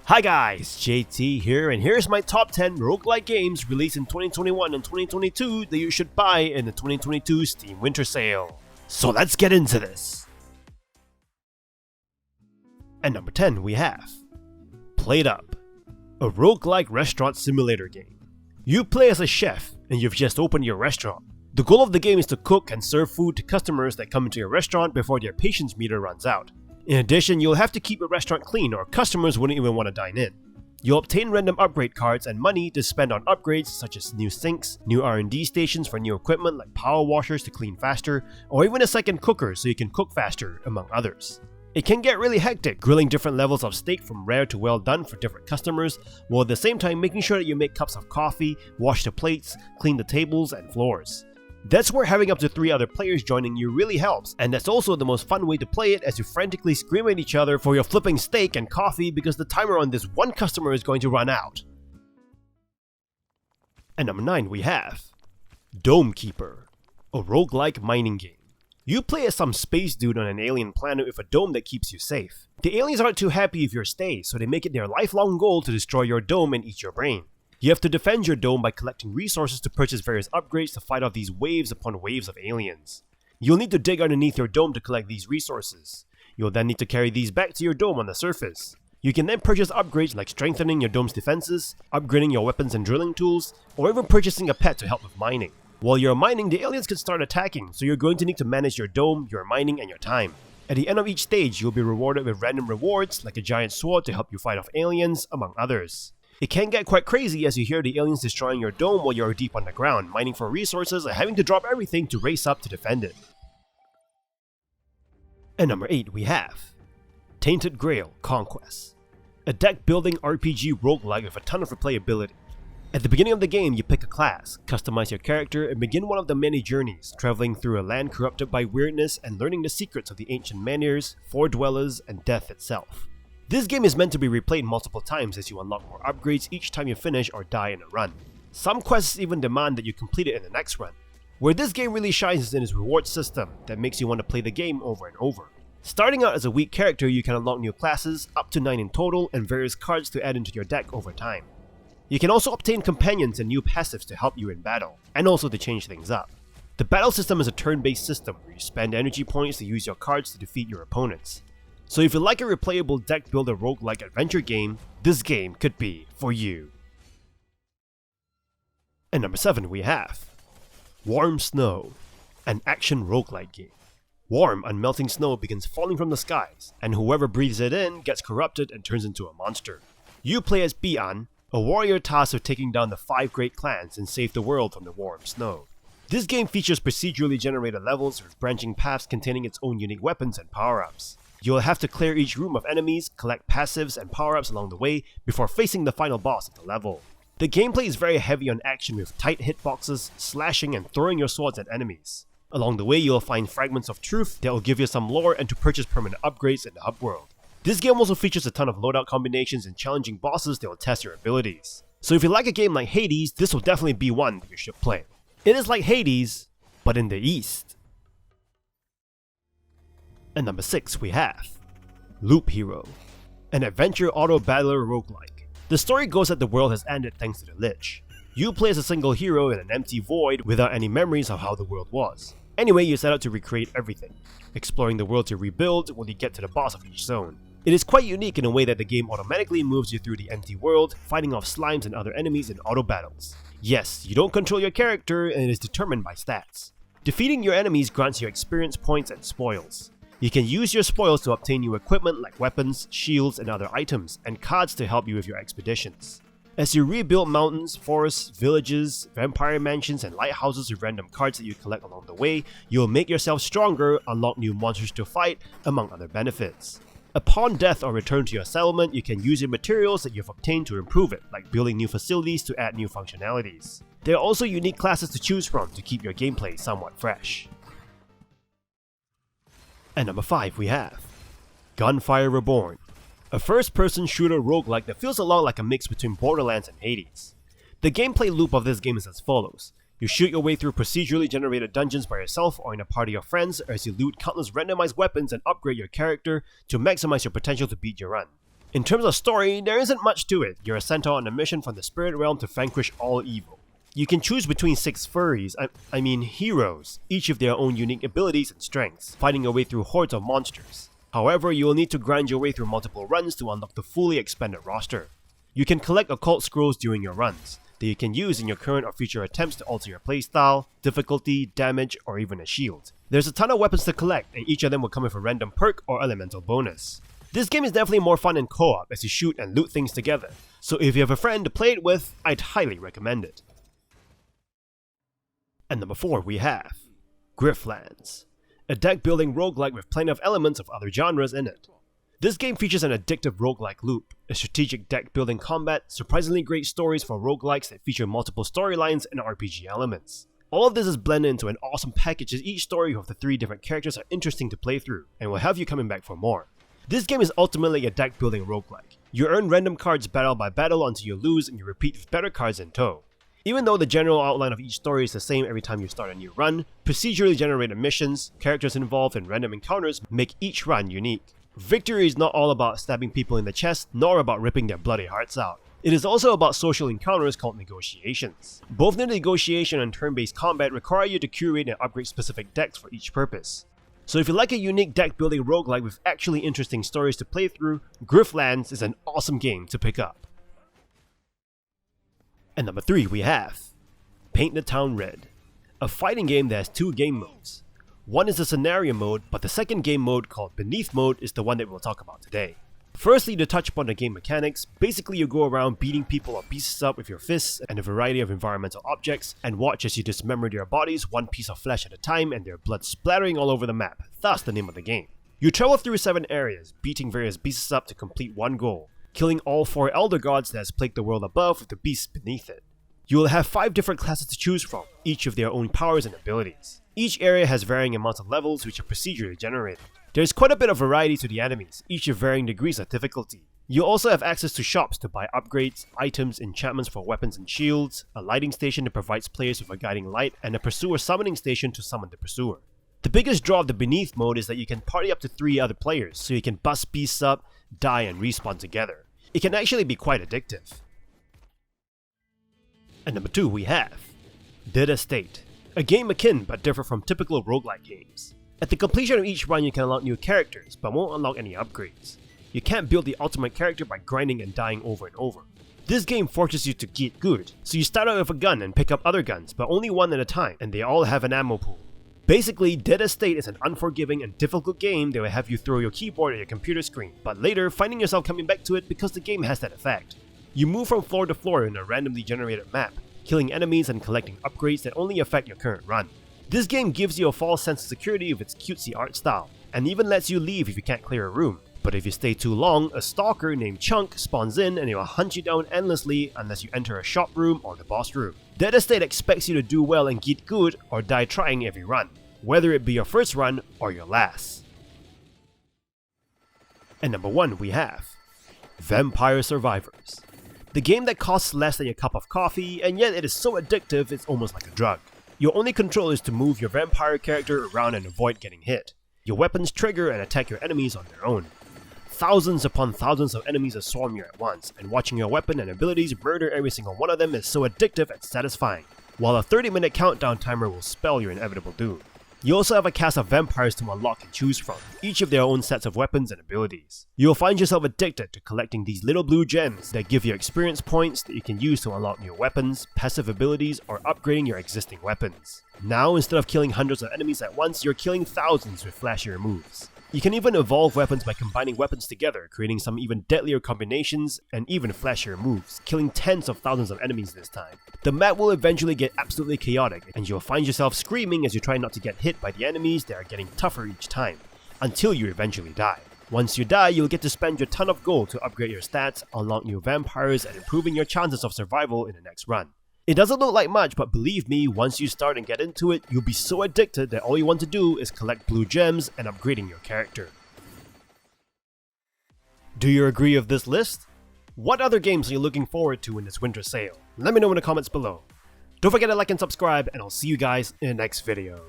Hi guys, JT here, and here's my top 10 roguelike games released in 2021 and 2022 that you should buy in the 2022 Steam Winter Sale. So let's get into this! At number 10 we have PlateUp, a roguelike restaurant simulator game. You play as a chef and you've just opened your restaurant. The goal of the game is to cook and serve food to customers that come into your restaurant before their patience meter runs out. In addition, you'll have to keep your restaurant clean or customers wouldn't even want to dine in. You'll obtain random upgrade cards and money to spend on upgrades such as new sinks, new R&D stations for new equipment like power washers to clean faster, or even a second cooker so you can cook faster, among others. It can get really hectic, grilling different levels of steak from rare to well done for different customers, while at the same time making sure that you make cups of coffee, wash the plates, clean the tables and floors. That's where having up to 3 other players joining you really helps, and that's also the most fun way to play it as you frantically scream at each other for your flipping steak and coffee because the timer on this one customer is going to run out. At number 9 we have Dome Keeper, a roguelike mining game. You play as some space dude on an alien planet with a dome that keeps you safe. The aliens aren't too happy with your stay, so they make it their lifelong goal to destroy your dome and eat your brain. You have to defend your dome by collecting resources to purchase various upgrades to fight off these waves upon waves of aliens. You'll need to dig underneath your dome to collect these resources. You'll then need to carry these back to your dome on the surface. You can then purchase upgrades like strengthening your dome's defenses, upgrading your weapons and drilling tools, or even purchasing a pet to help with mining. While you're mining, the aliens can start attacking, so you're going to need to manage your dome, your mining, and your time. At the end of each stage, you'll be rewarded with random rewards like a giant sword to help you fight off aliens, among others. It can get quite crazy as you hear the aliens destroying your dome while you're deep underground, mining for resources and having to drop everything to race up to defend it. At number 8 we have Tainted Grail Conquest, a deck building RPG roguelike with a ton of replayability. At the beginning of the game you pick a class, customize your character and begin one of the many journeys, traveling through a land corrupted by weirdness and learning the secrets of the ancient Menhirs, Foredwellers, and death itself. This game is meant to be replayed multiple times as you unlock more upgrades each time you finish or die in a run. Some quests even demand that you complete it in the next run. Where this game really shines is in its reward system that makes you want to play the game over and over. Starting out as a weak character, you can unlock new classes, up to 9 in total, and various cards to add into your deck over time. You can also obtain companions and new passives to help you in battle, and also to change things up. The battle system is a turn-based system where you spend energy points to use your cards to defeat your opponents. So if you like a replayable deck builder roguelike adventure game, this game could be for you. At number 7 we have Warm Snow, an action roguelike game. Warm, unmelting snow begins falling from the skies, and whoever breathes it in gets corrupted and turns into a monster. You play as Bian, a warrior tasked with taking down the 5 great clans and save the world from the warm snow. This game features procedurally generated levels with branching paths containing its own unique weapons and power-ups. You'll have to clear each room of enemies, collect passives and power-ups along the way before facing the final boss of the level. The gameplay is very heavy on action with tight hitboxes, slashing and throwing your swords at enemies. Along the way you'll find fragments of truth that will give you some lore and to purchase permanent upgrades in the hub world. This game also features a ton of loadout combinations and challenging bosses that will test your abilities. So if you like a game like Hades, this will definitely be one that you should play. It is like Hades, but in the East. At number 6 we have Loop Hero, an adventure auto-battler roguelike. The story goes that the world has ended thanks to the Lich. You play as a single hero in an empty void without any memories of how the world was. Anyway, you set out to recreate everything, exploring the world to rebuild when you get to the boss of each zone. It is quite unique in a way that the game automatically moves you through the empty world, fighting off slimes and other enemies in auto battles. Yes, you don't control your character and it is determined by stats. Defeating your enemies grants you experience points and spoils. You can use your spoils to obtain new equipment like weapons, shields, and other items, and cards to help you with your expeditions. As you rebuild mountains, forests, villages, vampire mansions, and lighthouses with random cards that you collect along the way, you'll make yourself stronger, unlock new monsters to fight, among other benefits. Upon death or return to your settlement, you can use your materials that you've obtained to improve it, like building new facilities to add new functionalities. There are also unique classes to choose from to keep your gameplay somewhat fresh. At number 5 we have Gunfire Reborn, a first-person shooter roguelike that feels a lot like a mix between Borderlands and Hades. The gameplay loop of this game is as follows. You shoot your way through procedurally generated dungeons by yourself or in a party of friends as you loot countless randomized weapons and upgrade your character to maximize your potential to beat your run. In terms of story, there isn't much to it. You're sent out on a mission from the spirit realm to vanquish all evil. You can choose between 6 furries, heroes, each of their own unique abilities and strengths, fighting your way through hordes of monsters. However, you will need to grind your way through multiple runs to unlock the fully expanded roster. You can collect occult scrolls during your runs, that you can use in your current or future attempts to alter your playstyle, difficulty, damage, or even a shield. There's a ton of weapons to collect, and each of them will come with a random perk or elemental bonus. This game is definitely more fun in co-op as you shoot and loot things together, so if you have a friend to play it with, I'd highly recommend it. And number 4 we have Griftlands, a deck building roguelike with plenty of elements of other genres in it. This game features an addictive roguelike loop, a strategic deck building combat, surprisingly great stories for roguelikes that feature multiple storylines and RPG elements. All of this is blended into an awesome package as each story of the 3 different characters are interesting to play through and will have you coming back for more. This game is ultimately a deck building roguelike. You earn random cards battle by battle until you lose and you repeat with better cards in tow. Even though the general outline of each story is the same every time you start a new run, procedurally generated missions, characters involved, and random encounters make each run unique. Victory is not all about stabbing people in the chest, nor about ripping their bloody hearts out. It is also about social encounters called negotiations. Both the negotiation and turn-based combat require you to curate and upgrade specific decks for each purpose. So if you like a unique deck building roguelike with actually interesting stories to play through, Griftlands is an awesome game to pick up. And number 3 we have Paint the Town Red, a fighting game that has 2 game modes. One is the scenario mode, but the second game mode called Beneath mode is the one that we'll talk about today. Firstly, to touch upon the game mechanics, basically you go around beating people or pieces up with your fists and a variety of environmental objects, and watch as you dismember their bodies one piece of flesh at a time and their blood splattering all over the map, thus the name of the game. You travel through 7 areas, beating various beasts up to complete one goal, killing all 4 elder gods that has plagued the world above with the beasts beneath it. You will have 5 different classes to choose from, each with their own powers and abilities. Each area has varying amounts of levels which are procedurally generated. There is quite a bit of variety to the enemies, each of varying degrees of difficulty. You also have access to shops to buy upgrades, items, enchantments for weapons and shields, a lighting station that provides players with a guiding light, and a pursuer summoning station to summon the pursuer. The biggest draw of the Beneath mode is that you can party up to 3 other players, so you can bust beasts up, die, and respawn together. It can actually be quite addictive. And number 2 we have Dead Estate, a game akin but different from typical roguelike games. At the completion of each run you can unlock new characters, but won't unlock any upgrades. You can't build the ultimate character by grinding and dying over and over. This game forces you to get good, so you start out with a gun and pick up other guns, but only one at a time, and they all have an ammo pool. Basically, Dead Estate is an unforgiving and difficult game that will have you throw your keyboard at your computer screen, but later finding yourself coming back to it because the game has that effect. You move from floor to floor in a randomly generated map, killing enemies and collecting upgrades that only affect your current run. This game gives you a false sense of security with its cutesy art style, and even lets you leave if you can't clear a room. But if you stay too long, a stalker named Chunk spawns in and he will hunt you down endlessly unless you enter a shop room or the boss room. Dead Estate expects you to do well and get good or die trying every run, whether it be your first run or your last. And number 1 we have Vampire Survivors, the game that costs less than your cup of coffee, and yet it is so addictive it's almost like a drug. Your only control is to move your vampire character around and avoid getting hit. Your weapons trigger and attack your enemies on their own. Thousands upon thousands of enemies will swarm you at once, and watching your weapon and abilities murder every single one of them is so addictive and satisfying, while a 30-minute countdown timer will spell your inevitable doom. You also have a cast of vampires to unlock and choose from, each of their own sets of weapons and abilities. You'll find yourself addicted to collecting these little blue gems that give you experience points that you can use to unlock new weapons, passive abilities, or upgrading your existing weapons. Now, instead of killing hundreds of enemies at once, you're killing thousands with flashier moves. You can even evolve weapons by combining weapons together, creating some even deadlier combinations and even flashier moves, killing tens of thousands of enemies this time. The map will eventually get absolutely chaotic, and you'll find yourself screaming as you try not to get hit by the enemies that are getting tougher each time, until you eventually die. Once you die, you'll get to spend your ton of gold to upgrade your stats, unlock new vampires, and improving your chances of survival in the next run. It doesn't look like much, but believe me, once you start and get into it, you'll be so addicted that all you want to do is collect blue gems and upgrading your character. Do you agree with this list? What other games are you looking forward to in this winter sale? Let me know in the comments below. Don't forget to like and subscribe, and I'll see you guys in the next video.